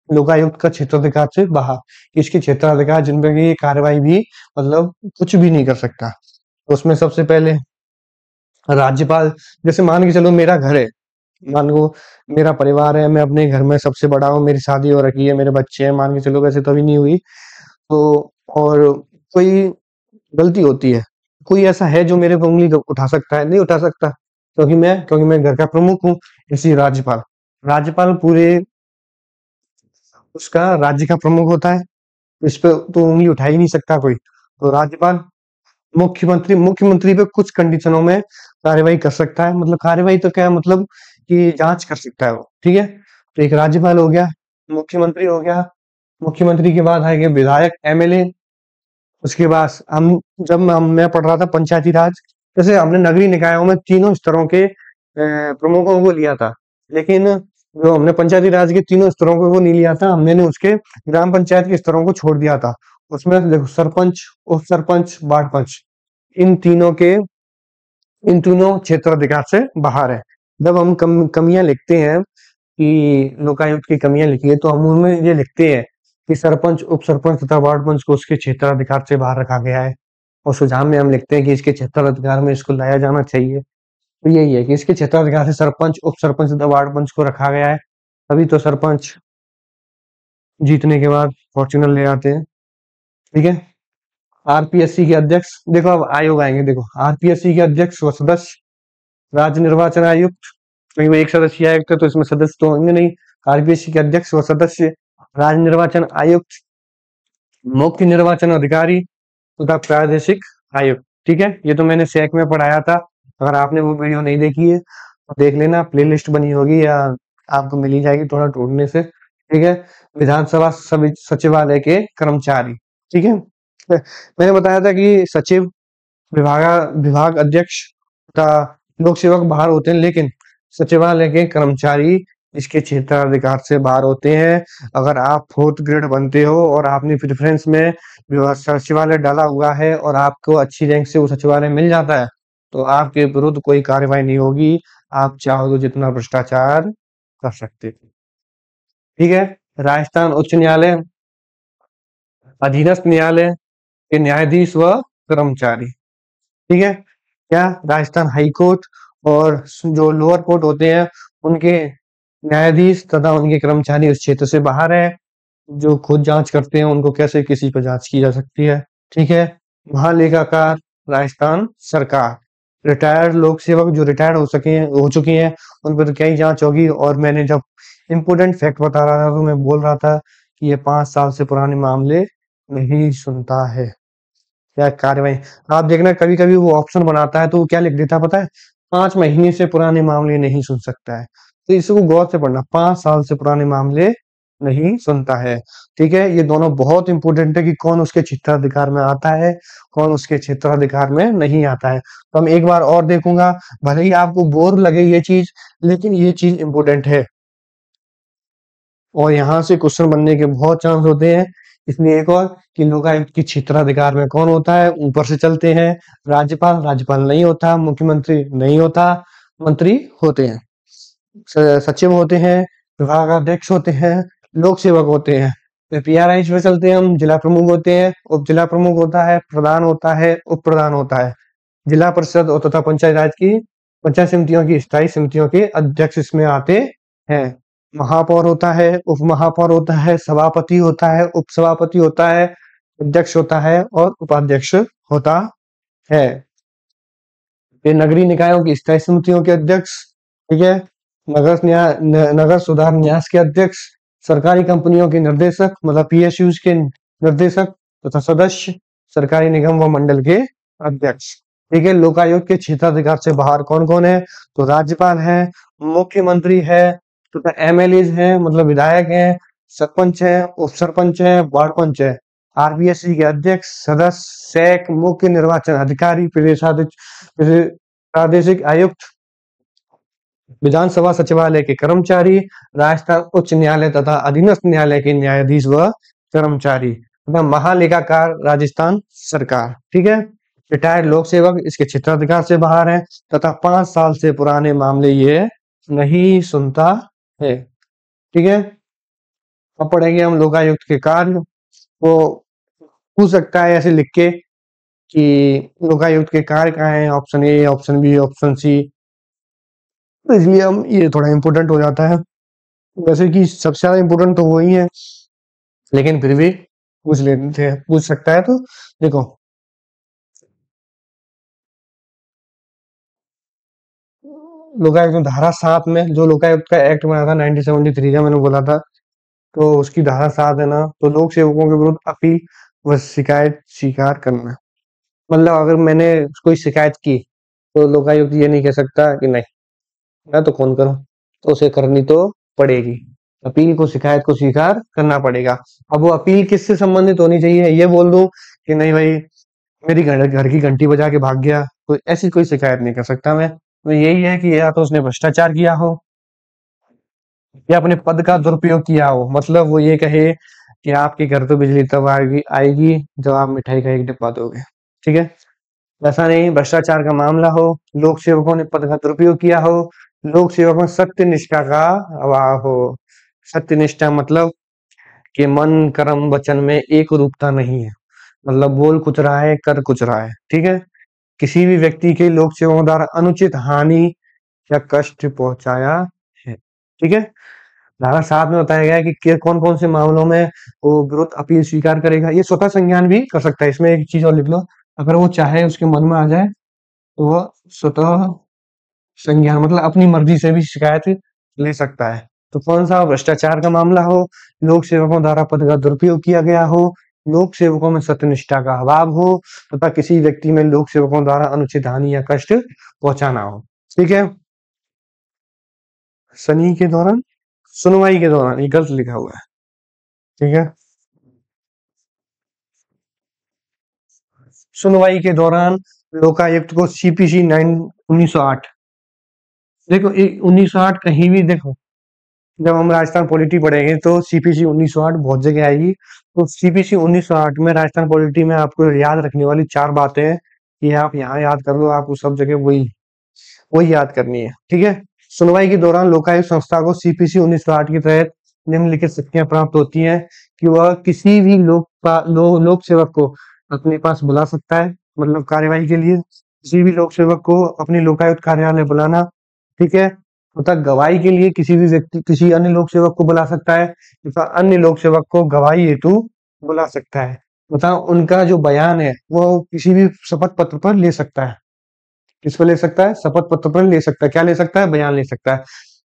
लोकायुक्त का क्षेत्राधिकार से बाहर इसके क्षेत्राधिकार जिन पे ये कार्यवाही भी मतलब कुछ भी नहीं कर सकता। तो उसमें सबसे पहले राज्यपाल, जैसे मान के चलो मेरा घर है, मान लो मेरा परिवार है, मैं अपने घर में सबसे बड़ा हूँ, मेरी शादी हो रखी है, मेरे बच्चे हैं, मान के चलो, वैसे तो अभी नहीं हुई, तो और कोई गलती होती है, कोई ऐसा है जो मेरे पे उंगली उठा सकता है, नहीं उठा सकता, क्योंकि मैं घर का प्रमुख हूँ। इसी राज्यपाल, राज्यपाल पूरे उसका राज्य का प्रमुख होता है, इस पे तो उंगली उठा ही नहीं सकता कोई। तो राज्यपाल, मुख्यमंत्री पे कुछ कंडीशनों में कार्यवाही कर सकता है, मतलब कार्यवाही तो क्या मतलब कि जांच कर सकता है वो। ठीक है, तो एक राज्यपाल हो गया, मुख्यमंत्री हो गया, मुख्यमंत्री के बाद आएंगे विधायक, एमएलए। उसके बाद मैं पढ़ रहा था पंचायती राज, जैसे हमने नगरीय निकायों में तीनों स्तरों के प्रमुखों को लिया था, लेकिन जो हमने पंचायती राज के तीनों स्तरों को वो नहीं लिया था, हमने उसके ग्राम पंचायत के स्तरों को छोड़ दिया था। उसमें देखो सरपंच, उप सरपंच, वार्ड पंच, इन तीनों क्षेत्राधिकार से बाहर है। जब हम कमियां लिखते हैं कि लोकायुक्त की कमियां लिखी है, तो हम उनमें ये लिखते हैं कि सरपंच, उप सरपंच तथा वार्ड पंच को उसके क्षेत्राधिकार से बाहर रखा गया है, और सुझाव में हम लिखते हैं कि इसके क्षेत्राधिकार में इसको लाया जाना चाहिए। तो यही है कि इसके क्षेत्राधिकार से सरपंच, उप सरपंच तथा वार्ड पंच को रखा गया है। अभी तो सरपंच जीतने के बाद फॉर्च्यूनर ले आते हैं। ठीक है, आरपीएससी के अध्यक्ष, देखो अब आयोग आएंगे, देखो आरपीएससी के अध्यक्ष व सदस्य, राज्य निर्वाचन आयुक्त, क्योंकि वो एक सदस्य आयुक्त है तो इसमें सदस्य तो होंगे नहीं। आरपीएससी के अध्यक्ष व सदस्य, राज्य निर्वाचन आयुक्त, मुख्य निर्वाचन अधिकारी तथा प्रादेशिक आयुक्त। ठीक है, ये तो मैंने सेक में पढ़ाया था, अगर आपने वो वीडियो नहीं देखी है तो देख लेना, प्लेलिस्ट बनी होगी या आपको मिल ही जाएगी थोड़ा ढूंढने से। ठीक है, विधानसभा सचिवालय के कर्मचारी। ठीक है, मैंने बताया था कि सचिव, विभाग अध्यक्ष तथा लोक सेवक बाहर होते हैं, लेकिन सचिवालय के कर्मचारी इसके क्षेत्राधिकार से बाहर होते हैं। अगर आप 4th ग्रेड बनते हो और आपने प्रेफरेंस में सचिवालय डाला हुआ है और आपको अच्छी रैंक से वो सचिवालय मिल जाता है तो आपके विरुद्ध कोई कार्रवाई नहीं होगी, आप चाहो तो जितना भ्रष्टाचार कर सकते हो। ठीक है, राजस्थान उच्च न्यायालय, अधीनस्थ न्यायालय के न्यायाधीश व कर्मचारी। ठीक है, क्या राजस्थान हाई कोर्ट और जो लोअर कोर्ट होते हैं उनके न्यायाधीश तथा उनके कर्मचारी उस क्षेत्र से बाहर है, जो खुद जांच करते हैं उनको कैसे किसी पर जांच की जा सकती है। ठीक है, महालेखाकार राजस्थान सरकार, रिटायर्ड लोक सेवक जो रिटायर्ड हो चुकी हैं उन पर तो क्या ही जांच होगी। और मैंने जब इम्पोर्टेंट फैक्ट बता रहा था तो मैं बोल रहा था कि ये 5 साल से पुराने मामले नहीं सुनता है, क्या कार्रवाई। आप देखना कभी कभी वो ऑप्शन बनाता है तो वो क्या लिख देता है पता है, 5 महीने से पुराने मामले नहीं सुन सकता है। तो इसको गौर से पढ़ना, 5 साल से पुराने मामले नहीं सुनता है। ठीक है, ये दोनों बहुत इंपॉर्टेंट है कि कौन उसके क्षेत्राधिकार में आता है, कौन उसके क्षेत्राधिकार में नहीं आता है। तो हम एक बार और देखूंगा, भले ही आपको बोर लगे ये चीज, लेकिन ये चीज इंपॉर्टेंट है और यहाँ से क्वेश्चन बनने के बहुत चांस होते हैं। इसमें एक और कि लोकायुक्त की क्षेत्राधिकार में कौन होता है, ऊपर से चलते हैं। राज्यपाल नहीं होता, मुख्यमंत्री नहीं होता, मंत्री होते हैं, सचिव होते हैं, विभागाध्यक्ष होते हैं, लोक सेवक होते हैं। फिर पीआरआई पे चलते हैं हम, जिला प्रमुख होते हैं, उप जिला प्रमुख होता है, प्रधान होता है, उप प्रधान होता है। जिला परिषद और तथा पंचायत राज की पंचायत समितियों की स्थायी समितियों के अध्यक्ष इसमें आते हैं। महापौर होता है, उप महापौर होता है, सभापति होता है, उप सभापति होता है, अध्यक्ष होता है और उपाध्यक्ष होता है। ये नगरीय निकायों की स्थायी समितियों के अध्यक्ष। ठीक है, नगर सुधार न्यास के अध्यक्ष, सरकारी कंपनियों के निर्देशक मतलब पीएसयूज के निर्देशक तथा सदस्य, सरकारी निगम व मंडल के अध्यक्ष। ठीक है, लोकायुक्त के क्षेत्राधिकार से बाहर कौन कौन है, तो राज्यपाल है, मुख्यमंत्री है तथा एमएलए है मतलब विधायक है, सरपंच है, उप सरपंच है, वार्ड पंच है। आरपीएससी के अध्यक्ष, सदस्य, सैक, मुख्य निर्वाचन अधिकारी, प्रादेशिक आयुक्त, विधानसभा सचिवालय के कर्मचारी, राजस्थान उच्च न्यायालय तथा अधीनस्थ न्यायालय के न्यायाधीश व कर्मचारी, तथा महालेखाकार राजस्थान सरकार। ठीक है, रिटायर्ड लोक सेवक इसके क्षेत्राधिकार से बाहर है तथा 5 साल से पुराने मामले ये नहीं सुनता है। ठीक है, अब पढ़ेंगे हम लोकायुक्त के कार्य। वो पूछ सकता है ऐसे लिख के कि लोकायुक्त के कार्य कहाँ है, option A, option B, option C, तो इसलिए हम ये थोड़ा इम्पोर्टेंट हो जाता है। वैसे कि सबसे ज्यादा इम्पोर्टेंट तो वही है, लेकिन फिर भी पूछ लेते हैं, पूछ सकता है। तो देखो लोकायुक्त में धारा 7 में, जो लोकायुक्त का एक्ट बना था 1973 का, मैंने बोला था, तो उसकी धारा 7 है ना, तो लोक सेवकों के विरुद्ध अपील व शिकायत स्वीकार करना। मतलब अगर मैंने कोई शिकायत की तो लोकायुक्त ये नहीं कह सकता कि नहीं मैं तो कौन करूं, तो उसे करनी तो पड़ेगी, अपील को, शिकायत को स्वीकार करना पड़ेगा। अब वो अपील किससे संबंधित होनी चाहिए, ये बोल दूं कि नहीं भाई मेरी घर की घंटी बजा के भाग गया, तो ऐसी कोई शिकायत नहीं कर सकता मैं। तो यही है कि या तो उसने भ्रष्टाचार किया हो या अपने पद का दुरुपयोग किया हो, मतलब वो ये कहे कि आपके घर तो बिजली तब आएगी आएगी जब आप मिठाई का एक डिब्बा दोगे। ठीक है, ऐसा नहीं, भ्रष्टाचार का मामला हो, लोक सेवकों ने पद का दुरुपयोग किया हो, लोक सेवक में सत्य निष्ठा का अभाव हो। सत्य निष्ठा मतलब कि मन कर्म वचन में एक रूपता नहीं है, मतलब बोल कुछ रहा है कर कुछ रहा है। ठीक है, किसी भी व्यक्ति के लोक सेवकों द्वारा अनुचित हानि या कष्ट पहुंचाया है। ठीक है, धारा 7 में बताया गया है कि कौन कौन से मामलों में वो विरोध अपील स्वीकार करेगा। ये स्वतः संज्ञान भी कर सकता है। इसमें एक चीज और लिख लो, अगर वो चाहे, उसके मन में आ जाए, तो वह स्वतः संज्ञान मतलब अपनी मर्जी से भी शिकायत ले सकता है। तो कौन सा? भ्रष्टाचार का मामला हो, लोक सेवकों द्वारा पद का दुरुपयोग किया गया हो, लोक सेवकों में सत्यनिष्ठा का अभाव हो, तथा किसी व्यक्ति में लोक सेवकों द्वारा अनुचित हानि या कष्ट पहुंचाना हो। ठीक है। शनि के दौरान, सुनवाई के दौरान, ये गलत लिखा हुआ है। ठीक है। सुनवाई के दौरान लोकायुक्त को सीपीसी 1908, देखो 1908 कहीं भी देखो, जब हम राजस्थान पॉलिटी पढ़ेंगे तो सीपीसी 1908 बहुत जगह आएगी। तो सीपीसी 1908 में राजस्थान पॉलिटी में आपको याद रखने वाली 4 बातें हैं, ये आप यहाँ याद कर लो, आपको सब जगह वही वही याद करनी है। ठीक है। सुनवाई के दौरान लोकायुक्त संस्था को सीपीसी 1908 के तहत निम्नलिखित शक्तियां प्राप्त होती हैं कि वह किसी भी लोक सेवक को अपने पास बुला सकता है, मतलब कार्यवाही के लिए किसी भी लोक सेवक को अपने लोकायुक्त कार्यालय बुलाना। ठीक है। तथा गवाही के लिए किसी भी व्यक्ति किसी अन्य लोक सेवक को बुला सकता है, तथा अन्य लोक सेवक को गवाही हेतु बुला सकता है, तथा उनका जो बयान है वो किसी भी शपथ पत्र पर ले सकता है। किस पे ले सकता है? शपथ पत्र पर ले सकता है। क्या ले सकता है? बयान ले सकता है।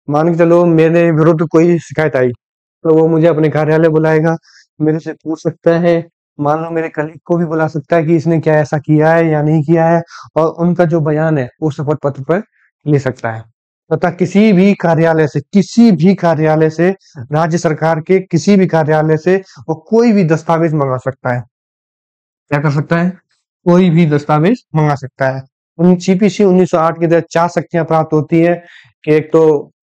मान के चलो मेरे विरुद्ध कोई शिकायत आई, तो वो मुझे अपने कार्यालय बुलाएगा, मेरे से पूछ सकता है। मान लो मेरे कलीग को भी बुला सकता है कि इसने क्या ऐसा किया है या नहीं किया है, और उनका जो बयान है वो शपथ पत्र पर ले सकता है। तथा किसी भी कार्यालय से, राज्य सरकार के किसी भी कार्यालय से वो कोई भी दस्तावेज मंगा सकता है। क्या कर सकता है? कोई भी दस्तावेज मंगा सकता है। सीपीसी 1908 के तहत 4 शक्तियां प्राप्त होती है कि एक तो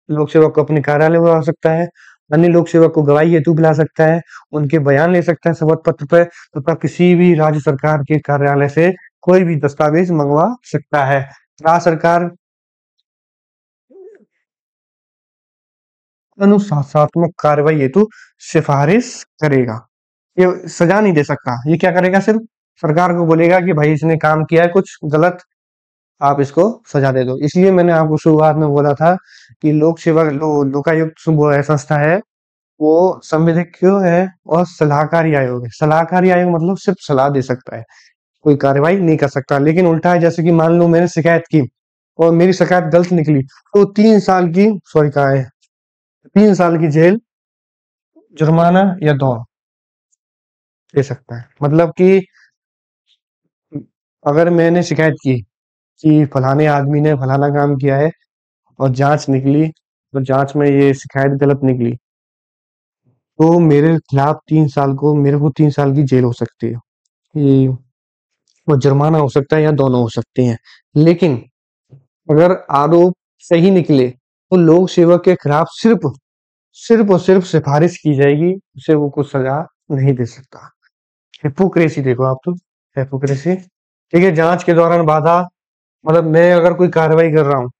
लोक सेवक को अपने कार्यालय बुला सकता है, अन्य लोक सेवक को गवाही हेतु बुला सकता है, उनके बयान ले सकता है शपथ पत्र पर, तथा किसी भी राज्य सरकार के कार्यालय से कोई भी दस्तावेज मंगवा सकता है। राज्य सरकार अनुशासनात्मक कार्रवाई हेतु सिफारिश करेगा। ये सजा नहीं दे सकता। ये क्या करेगा? सिर्फ सरकार को बोलेगा कि भाई इसने काम किया है कुछ गलत, आप इसको सजा दे दो। इसलिए मैंने आपको शुरुआत में बोला था कि लोक सेवा लोकायुक्त वो है संस्था है, वो संविधिक क्यों है और सलाहकारी आयोग है। सलाहकारी आयोग मतलब सिर्फ सलाह दे सकता है, कोई कार्रवाई नहीं कर सकता। लेकिन उल्टा है, जैसे कि मान लो मैंने शिकायत की और मेरी शिकायत गलत निकली, तो 3 साल की सॉरी कहा है 3 साल की जेल, जुर्माना या दौर दे सकता है। मतलब कि अगर मैंने शिकायत की कि फलाने आदमी ने फलाना काम किया है और जांच निकली, तो जांच में ये शिकायत गलत निकली, तो मेरे खिलाफ 3 साल को मेरे को 3 साल की जेल हो सकती है, ये और जुर्माना हो सकता है, या दोनों हो सकते हैं। लेकिन अगर आरोप सही निकले तो लोक सेवक के खिलाफ सिर्फ और सिर्फ सिफारिश की जाएगी, उसे वो कुछ सजा नहीं दे सकता। हिपोक्रेसी देखो आप, तो हिपोक्रेसी। ठीक है। जांच के दौरान बाधा, मतलब मैं अगर कोई कार्रवाई कर रहा हूँ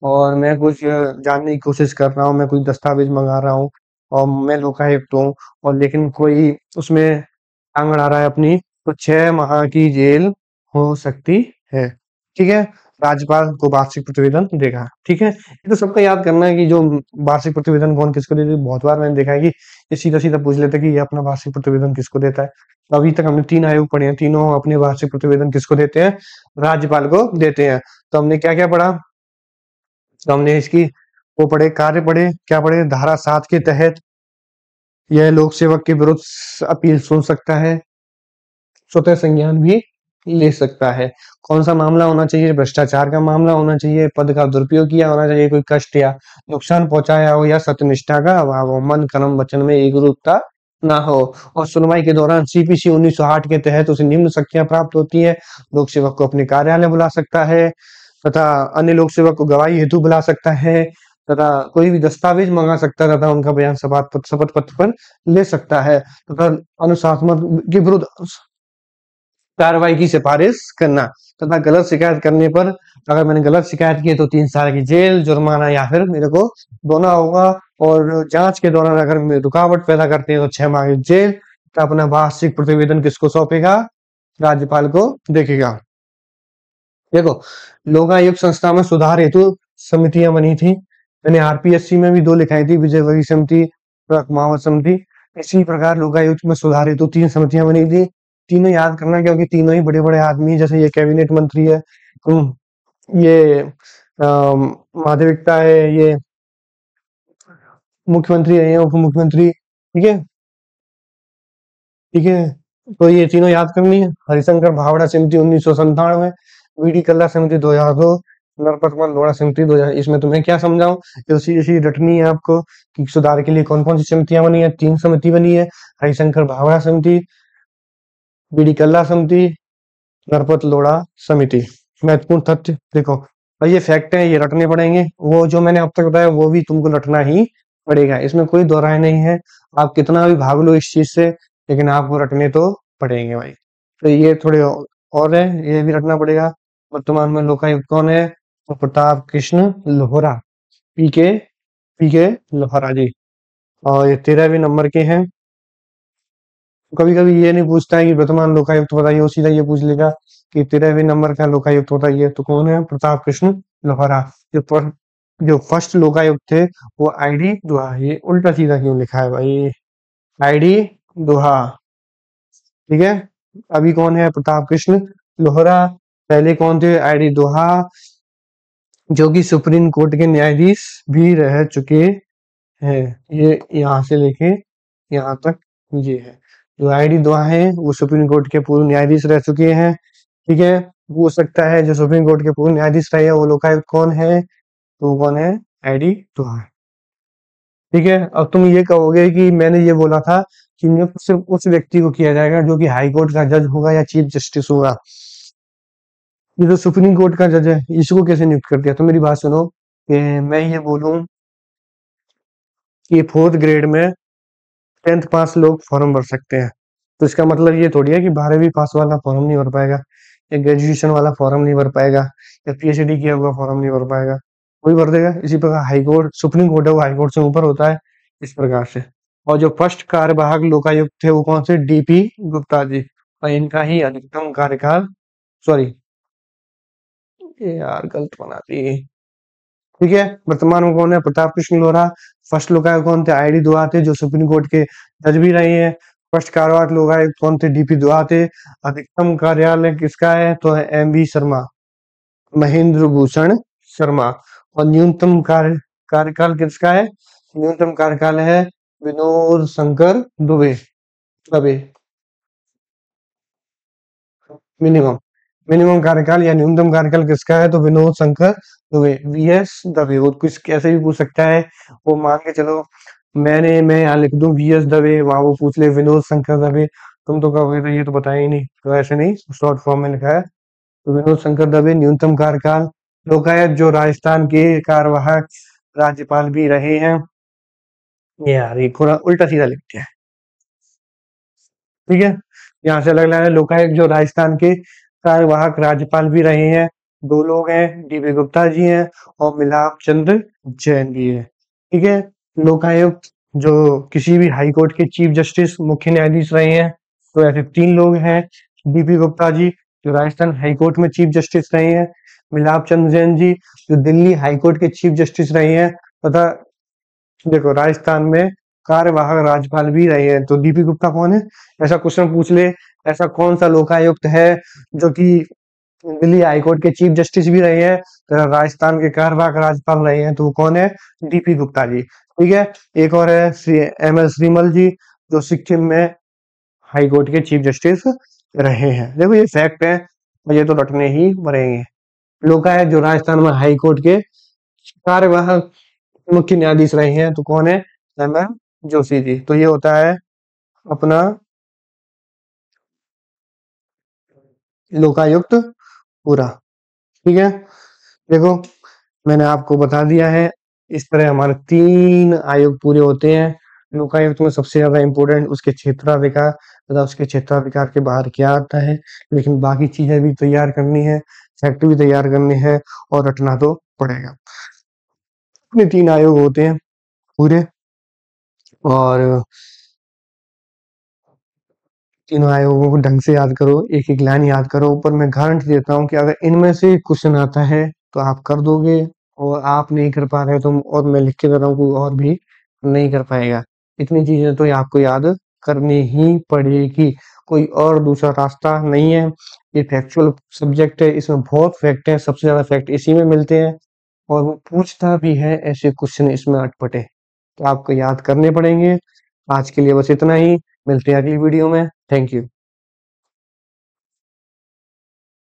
और मैं कुछ जानने की कोशिश कर रहा हूँ, मैं कुछ दस्तावेज मंगा रहा हूँ और मैं लोकायुक्त हूँ, और लेकिन कोई उसमें टांग अड़ा रहा है अपनी, तो 6 माह की जेल हो सकती है। ठीक है। राज्यपाल को वार्षिक प्रतिवेदन देगा। ठीक है। ये तो सबका याद करना है कि जो वार्षिक प्रतिवेदन कौन किसको देते हैं। बहुत बार मैंने देखा है कि ये सीधा सीधा पूछ लेते हैं कि ये अपना वार्षिक प्रतिवेदन किसको देता है। तो अभी तक हमने 3 आयोग पढ़े हैं, तीनों अपने वार्षिक प्रतिवेदन किसको देते हैं? राज्यपाल को देते हैं। तो हमने क्या क्या पढ़ा? तो हमने इसकी वो पढ़े, कार्य पढ़े, क्या पढ़े? धारा 7 के तहत यह लोक सेवक के विरुद्ध अपील सुन सकता है, स्वतः संज्ञान भी ले सकता है। कौन सा मामला होना चाहिए? भ्रष्टाचार का मामला होना चाहिए, पद का दुरुपयोग किया होना चाहिए, कोई कष्ट या नुकसान पहुंचाया हो, या सत्यनिष्ठा का अभाव हो, मन कर्म वचन में एकरूपता ना हो। और सुनवाई के दौरान सीपीसी 1908 के तहत उसे निम्न शक्तियां प्राप्त होती है। लोक सेवक को अपने कार्यालय बुला सकता है, तथा अन्य लोक सेवक को गवाही हेतु बुला सकता है, तथा कोई भी दस्तावेज मंगा सकता है, तथा उनका बयान शपथ पत्र पर ले सकता है, तथा अनुशासनात्मक के विरुद्ध कार्रवाई की सिफारिश करना, तथा गलत शिकायत करने पर, अगर मैंने गलत शिकायत की है तो 3 साल की जेल, जुर्माना या फिर मेरे को दोना होगा। और जांच के दौरान अगर रुकावट पैदा करते हैं तो 6 माह की जेल। तो अपना वार्षिक प्रतिवेदन किसको सौंपेगा? राज्यपाल को देखेगा। देखो, लोकायुक्त संस्था में सुधार हेतु समितियां बनी थी। मैंने आरपीएससी में भी 2 लिखाई थी, विजय वर्गीय समिति कुमावत समिति। इसी प्रकार लोकायुक्त में सुधार हेतु 3 समितियां बनी थी। तीनों याद करना क्योंकि तीनों ही बड़े-बड़े आदमी हैं, जैसे ये कैबिनेट मंत्री है, ये माध्यमिकता है, ये मुख्यमंत्री है, ये उप मुख्यमंत्री, ठीक है? ठीक है, तो ये तीनों याद करनी है। हरिशंकर भावड़ा समिति 1997, वीडी कल्ला समिति 2002, नरपतमल लोढ़ा समिति 2000। इसमें तुम्हें क्या समझाऊं, इसी इसी रटनी है आपको कि सुधार के लिए कौन कौन सी समितियां बनी है। 3 समिति बनी है, हरिशंकर भावड़ा समिति, वीडी कल्ला समिति, नरपत लोढ़ा समिति। महत्वपूर्ण तथ्य देखो, और ये फैक्ट है, ये रटने पड़ेंगे। वो जो मैंने अब तक बताया वो भी तुमको रटना ही पड़ेगा, इसमें कोई दो राय नहीं है। आप कितना भी भाग लो इस चीज से, लेकिन आपको रटने तो पड़ेंगे भाई। तो ये थोड़े और है, ये भी रटना पड़ेगा। वर्तमान में लोकायुक्त कौन है? तो प्रताप कृष्ण लोहरा, पीके पीके लोहरा जी। और ये 13वें नंबर के हैं। कभी कभी ये नहीं पूछता है कि वर्तमान लोकायुक्त बताइए, वो सीधा ये पूछ लेगा कि 13वें नंबर का लोकायुक्त बताइए। तो कौन है? प्रताप कृष्ण लोहरा। जो फर्स्ट लोकायुक्त थे वो आईडी दुहा। ये उल्टा सीधा क्यों लिखा है भाई? आईडी दुहा, ठीक है। अभी कौन है? प्रताप कृष्ण लोहरा। पहले कौन थे? आईडी दुहा, जो कि सुप्रीम कोर्ट के न्यायाधीश भी रह चुके हैं। ये यहाँ से लेके यहाँ तक ये है। जो आईडी दुआ है वो सुप्रीम कोर्ट के पूर्व न्यायाधीश रह चुके हैं, ठीक है। हो सकता है जो सुप्रीम कोर्ट के पूर्व न्यायाधीश रहे हैं वो लोकायुक्त कौन है? तो वो कौन है? आईडी दुआ, ठीक है। अब तुम ये कहोगे कि मैंने ये बोला था कि नियुक्त सिर्फ उस व्यक्ति को किया जाएगा जो कि हाई कोर्ट का जज होगा या चीफ जस्टिस होगा। ये जो सुप्रीम कोर्ट का जज है इसको कैसे नियुक्त कर दिया? तो मेरी बात सुनो कि मैं ये बोलूं कि 4th ग्रेड में 10th पास लोग फॉर्म भर सकते हैं, तो इसका मतलब ये थोड़ी है कि 12वीं पास वाला फॉर्म नहीं भर पाएगा, या ग्रेजुएशन वाला फॉर्म नहीं भर पाएगा, या पीएचडी किया हुआ फॉर्म नहीं भर पाएगा। वही भर देगा। इसी प्रकार हाई कोर्ट, सुप्रीम कोर्ट है वो हाई कोर्ट से ऊपर होता है, इस प्रकार से। और जो फर्स्ट कार्यवाहक लोकायुक्त थे वो कौन से? डीपी गुप्ता जी। और इनका ही अधिकतम कार्यकाल, सॉरी ये यार गलत बना दी, ठीक है। वर्तमान में कौन है? प्रताप कृष्ण लोहरा। फर्स्ट लोकायुक्त कौन थे? आईडी दुआ थे, जो सुप्रीम कोर्ट के जज भी रहे हैं। फर्स्ट कार्यवाहक लोकायुक्त कौन थे? डीपी दुआ थे। अधिकतम कार्यालय किसका है? तो है एमवी शर्मा, महेंद्र भूषण शर्मा। और न्यूनतम कार्यकाल किसका है? न्यूनतम कार्यकाल है विनोद शंकर दुबे, दबे। मिनिमम मिनिमम कार्यकाल या न्यूनतम कार्यकाल किसका है? तो विनोद शंकर दुबे, वीएस दबे। वो कुछ कैसे भी पूछ सकता है। वो मान के चलो मैं यहाँ लिख दूं वीएस दबे, वहां वो पूछ ले विनोद शंकर दबे, तुम तो कहोगे तो ये तो बताया ही नहीं। तो ऐसे नहीं, शॉर्ट फॉर्म में लिखा है। तो विनोद शंकर दबे न्यूनतम कार्यकाल। लोकायुक्त जो राजस्थान के कार्यवाहक राज्यपाल भी रहे हैं। ये यार ये थोड़ा उल्टा सीधा लिख दिया है, ठीक है। यहाँ से अलग लगा है। लोकायुक्त जो राजस्थान के कार्यवाहक राज्यपाल भी रहे हैं, 2 लोग हैं, डीबी गुप्ता जी हैं और मिलाप चंद्र जैन भी है, ठीक है। लोकायुक्त जो किसी भी हाई कोर्ट के चीफ जस्टिस, मुख्य न्यायाधीश रहे हैं, तो ऐसे 3 लोग हैं। डीबी गुप्ता जी जो राजस्थान हाई कोर्ट में चीफ जस्टिस रहे हैं, मिलाप चंद्र जैन जी जो दिल्ली हाई कोर्ट के चीफ जस्टिस रहे हैं, तथा देखो राजस्थान में कार्यवाहक राज्यपाल भी रहे हैं। तो डीपी गुप्ता कौन है? ऐसा क्वेश्चन पूछ ले, ऐसा कौन सा लोकायुक्त है जो कि दिल्ली हाईकोर्ट के चीफ जस्टिस भी रहे हैं, तो राजस्थान के कार्यवाहक राज्यपाल रहे हैं, तो वो कौन है? डीपी गुप्ता जी, ठीक है। एक और है एमएल श्रीमल जी जो सिक्किम में हाईकोर्ट के चीफ जस्टिस रहे हैं। देखो ये फैक्ट है, ये तो रटने ही पड़ेंगे। लोकायुक्त जो राजस्थान में हाईकोर्ट के कार्यवाहक मुख्य न्यायाधीश रहे हैं, तो कौन है? एमएम जोशी जी। तो ये होता है अपना लोकायुक्त पूरा, ठीक है। देखो मैंने आपको बता दिया है, इस तरह हमारे 3 आयोग पूरे होते हैं। लोकायुक्त में सबसे ज्यादा इम्पोर्टेंट उसके क्षेत्राधिकार तथा उसके क्षेत्राधिकार के बाहर क्या आता है, लेकिन बाकी चीजें भी तैयार करनी है, फैक्ट भी तैयार करनी है और रटना तो पड़ेगा। अपने 3 आयोग होते हैं पूरे, और तीनों आयोगों को ढंग से याद करो, एक एक लाइन याद करो। पर मैं गारंटी देता हूँ कि अगर इनमें से क्वेश्चन आता है तो आप कर दोगे, और आप नहीं कर पा रहे हो तुम, और मैं लिख के दे रहा हूँ कोई और भी नहीं कर पाएगा। इतनी चीजें तो ये आपको याद करनी ही पड़ेगी, कोई और दूसरा रास्ता नहीं है। ये फैक्चुअल सब्जेक्ट है, इसमें बहुत फैक्ट है, सबसे ज्यादा फैक्ट इसी में मिलते हैं और वो पूछता भी है ऐसे क्वेश्चन इसमें अटपटे, तो आपको याद करने पड़ेंगे। आज के लिए बस इतना ही, मिलते हैं अगली वीडियो में। Thank you.